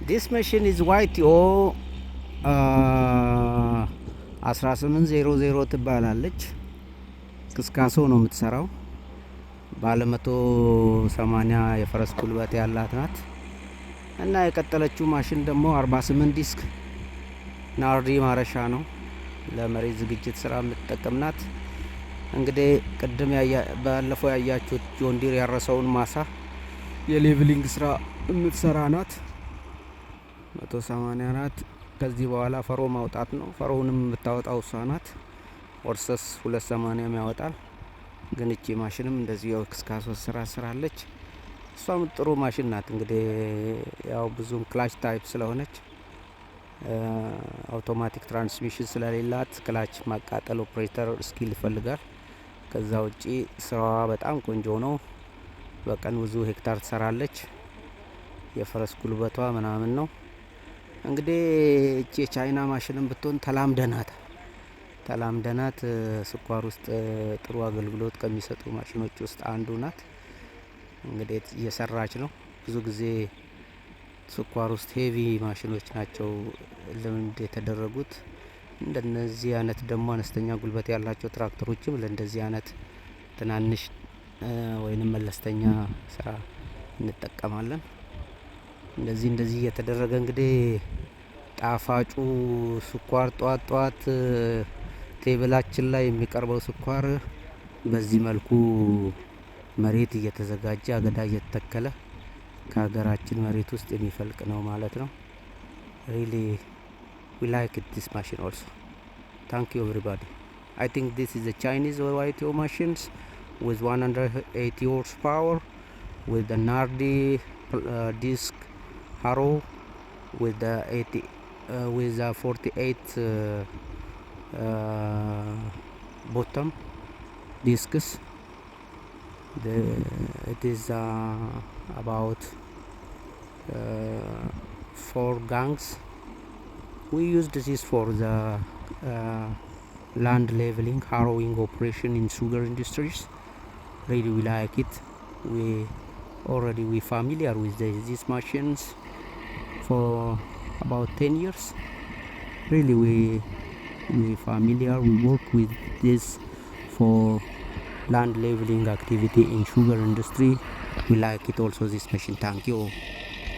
This machine is YTO 1800 ትባላለች። ክስካሶ ነው የምትሰራው። ባለ 180 የፈረስ ጉልበት ያላት ናት እና የቀጠለችው ማሽን ደግሞ 48 ዲስክ ናርዲ ማረሻ ነው። ለመሬት ዝግጅት ስራ የምትጠቀም ናት። እንግዲህ ቅድም ባለፈው ያያችሁት ጆን ዲር ያረሰውን ማሳ የሌቭሊንግ ስራ የምትሰራ ናት። 180 ናት። ከዚህ በኋላ ፈሮ ማውጣት ነው። ፈሮውንም የምታወጣው እሷ ናት። ወርሰስ 280 ያወጣል። ግን እቺ ማሽንም እንደዚህ ያው ክስካሶ ስራ ስራለች። እሷም ጥሩ ማሽን ናት። እንግዲህ ያው ብዙም ክላች ታይፕ ስለሆነች አውቶማቲክ ትራንስሚሽን ስለሌላት ክላች ማቃጠል ኦፕሬተር ስኪል ይፈልጋል። ከዛ ውጪ ስራዋ በጣም ቆንጆ ነው። በቀን ብዙ ሄክታር ትሰራለች። የፈረስ ጉልበቷ ምናምን ነው። እንግዲህ እቺ የቻይና ማሽንም ብትሆን ተላምደናት ስኳር ውስጥ ጥሩ አገልግሎት ከሚሰጡ ማሽኖች ውስጥ አንዱ ናት። እንግዲህ እየሰራች ነው። ብዙ ጊዜ ስኳር ውስጥ ሄቪ ማሽኖች ናቸው ልምድ የተደረጉት። እንደነዚህ አይነት ደግሞ አነስተኛ ጉልበት ያላቸው ትራክተሮችም ለእንደዚህ አይነት ትናንሽ ወይንም መለስተኛ ስራ እንጠቀማለን። እንደዚህ እየተደረገ እንግዲህ ጣፋጩ ስኳር ጧት ቴብላችን ላይ የሚቀርበው ስኳር በዚህ መልኩ መሬት እየተዘጋጀ አገዳ እየተተከለ ከሀገራችን መሬት ውስጥ የሚፈልቅ ነው ማለት ነው። really we like this machine also. Thank you everybody. I think this is the Chinese YTO machines with 180 horsepower with the Nardi disc harrow with the 48 bottom discs. It is about 4 gangs. We used this for the land leveling, harrowing operation in sugar industries. Really we like it. We familiar with these machines for about 10 years. Really we familiar. We work with this for land leveling activity in sugar industry. We like it also, this machine. Thank you.